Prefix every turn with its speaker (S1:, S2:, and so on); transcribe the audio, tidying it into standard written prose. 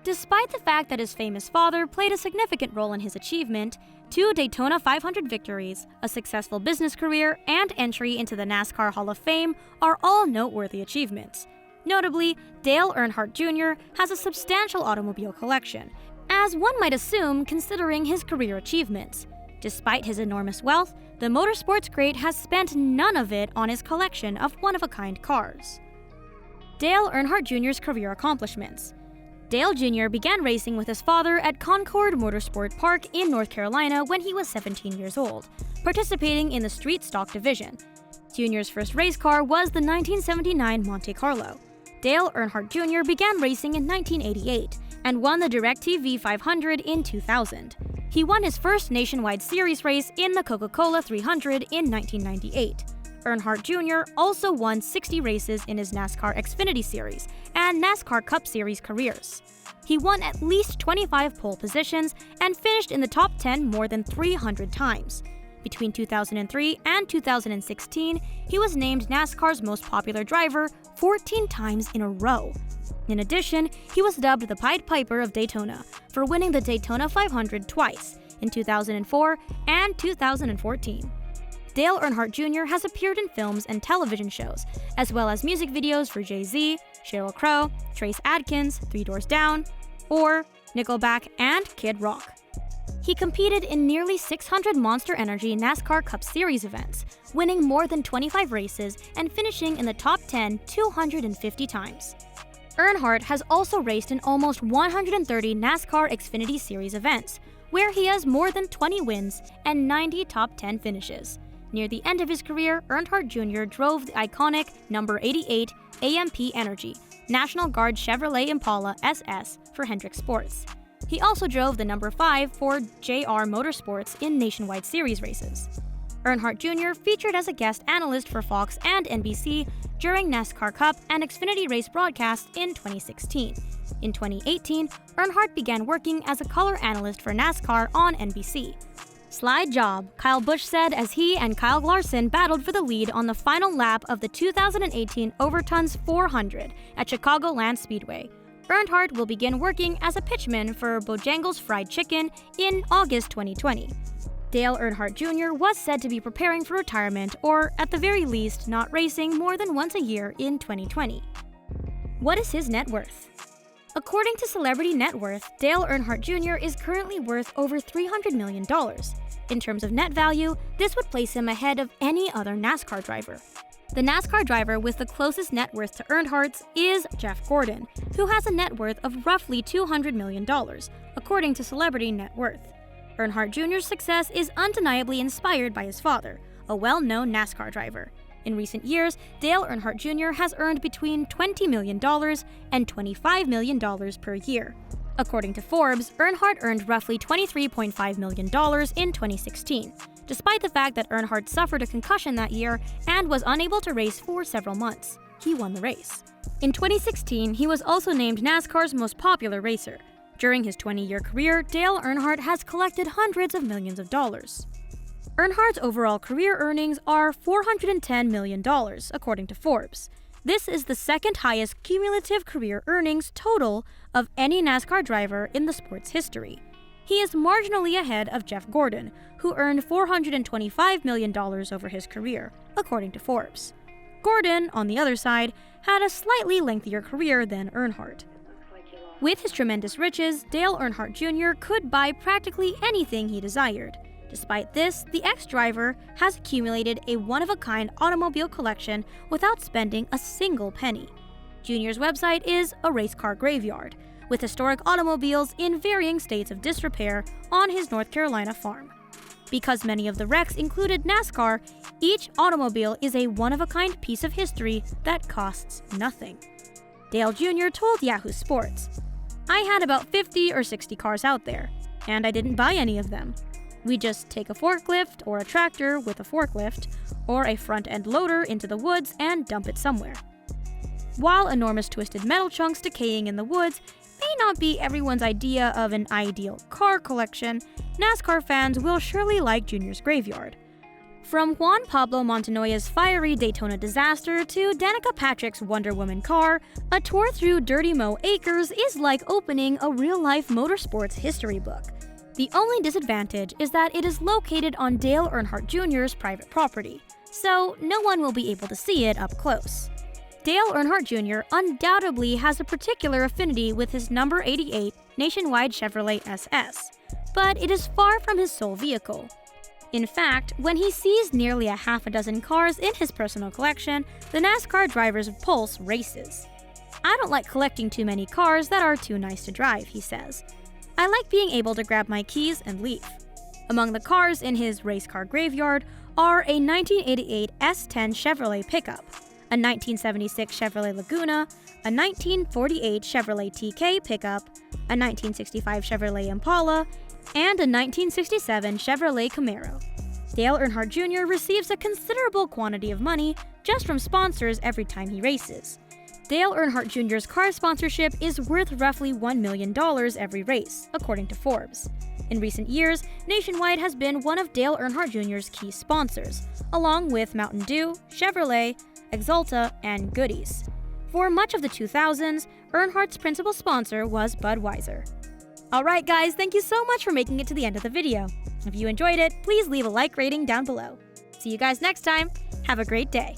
S1: Despite the fact that his famous father played a significant role in his achievement, 2 Daytona 500 victories, a successful business career, and entry into the NASCAR Hall of Fame are all noteworthy achievements. Notably, Dale Earnhardt Jr. has a substantial automobile collection, as one might assume considering his career achievements. Despite his enormous wealth, the motorsports great has spent none of it on his collection of one-of-a-kind cars. Dale Earnhardt Jr.'s career accomplishments. Dale Jr. began racing with his father at Concord Motorsport Park in North Carolina when he was 17 years old, participating in the street stock division. Jr.'s first race car was the 1979 Monte Carlo. Dale Earnhardt Jr. began racing in 1988 and won the DirecTV 500 in 2000. He won his first nationwide series race in the Coca-Cola 300 in 1998. Earnhardt Jr. also won 60 races in his NASCAR Xfinity Series and NASCAR Cup Series careers. He won at least 25 pole positions and finished in the top 10 more than 300 times. Between 2003 and 2016, he was named NASCAR's most popular driver 14 times in a row. In addition, he was dubbed the Pied Piper of Daytona for winning the Daytona 500 twice, in 2004 and 2014. Dale Earnhardt Jr. has appeared in films and television shows, as well as music videos for Jay-Z, Sheryl Crow, Trace Adkins, Three Doors Down, or Nickelback and Kid Rock. He competed in nearly 600 Monster Energy NASCAR Cup Series events, winning more than 25 races and finishing in the top 10 250 times. Earnhardt has also raced in almost 130 NASCAR Xfinity Series events, where he has more than 20 wins and 90 top 10 finishes. Near the end of his career, Earnhardt Jr. drove the iconic number 88 AMP Energy National Guard Chevrolet Impala SS for Hendrick Sports. He also drove the number 5 Ford JR Motorsports in nationwide series races. Earnhardt Jr. featured as a guest analyst for Fox and NBC during NASCAR Cup and Xfinity race broadcasts in 2016. In 2018, Earnhardt began working as a color analyst for NASCAR on NBC. "Slide job," Kyle Busch said as he and Kyle Larson battled for the lead on the final lap of the 2018 Overtons 400 at Chicagoland Speedway. Earnhardt will begin working as a pitchman for Bojangles Fried Chicken in August 2020. Dale Earnhardt Jr. was said to be preparing for retirement, or at the very least, not racing more than once a year in 2020. What is his net worth? According to Celebrity Net Worth, Dale Earnhardt Jr. is currently worth over $300 million. In terms of net value, this would place him ahead of any other NASCAR driver. The NASCAR driver with the closest net worth to Earnhardt's is Jeff Gordon, who has a net worth of roughly $200 million, according to Celebrity Net Worth. Earnhardt Jr.'s success is undeniably inspired by his father, a well-known NASCAR driver. In recent years, Dale Earnhardt Jr. has earned between $20 million and $25 million per year. According to Forbes, Earnhardt earned roughly $23.5 million in 2016, despite the fact that Earnhardt suffered a concussion that year and was unable to race for several months. He won the race. In 2016, he was also named NASCAR's most popular racer. During his 20-year career, Dale Earnhardt has collected hundreds of millions of dollars. Earnhardt's overall career earnings are $410 million, according to Forbes. This is the second highest cumulative career earnings total of any NASCAR driver in the sport's history. He is marginally ahead of Jeff Gordon, who earned $425 million over his career, according to Forbes. Gordon, on the other side, had a slightly lengthier career than Earnhardt. With his tremendous riches, Dale Earnhardt Jr. could buy practically anything he desired. Despite this, the ex-driver has accumulated a one-of-a-kind automobile collection without spending a single penny. Jr.'s website is a race car graveyard, with historic automobiles in varying states of disrepair on his North Carolina farm. Because many of the wrecks included NASCAR, each automobile is a one-of-a-kind piece of history that costs nothing. Dale Jr. told Yahoo Sports, "I had about 50 or 60 cars out there, and I didn't buy any of them. We just take a forklift or a tractor with a forklift or a front-end loader into the woods and dump it somewhere." While enormous twisted metal chunks decaying in the woods may not be everyone's idea of an ideal car collection, NASCAR fans will surely like Jr.'s graveyard. From Juan Pablo Montoya's fiery Daytona disaster to Danica Patrick's Wonder Woman car, a tour through Dirty Mo Acres is like opening a real-life motorsports history book. The only disadvantage is that it is located on Dale Earnhardt Jr.'s private property, so no one will be able to see it up close. Dale Earnhardt Jr. undoubtedly has a particular affinity with his number 88 Nationwide Chevrolet SS, but it is far from his sole vehicle. In fact, when he sees nearly a half a dozen cars in his personal collection, the NASCAR driver's pulse races. "I don't like collecting too many cars that are too nice to drive," he says. "I like being able to grab my keys and leave." Among the cars in his race car graveyard are a 1988 S10 Chevrolet pickup, a 1976 Chevrolet Laguna, a 1948 Chevrolet TK pickup, a 1965 Chevrolet Impala, and a 1967 Chevrolet Camaro. Dale Earnhardt Jr. receives a considerable quantity of money just from sponsors every time he races. Dale Earnhardt Jr.'s car sponsorship is worth roughly $1 million every race, according to Forbes. In recent years, Nationwide has been one of Dale Earnhardt Jr.'s key sponsors, along with Mountain Dew, Chevrolet, Exalta, and Goodies. For much of the 2000s, Earnhardt's principal sponsor was Budweiser. Alright guys, thank you so much for making it to the end of the video. If you enjoyed it, please leave a like rating down below. See you guys next time. Have a great day.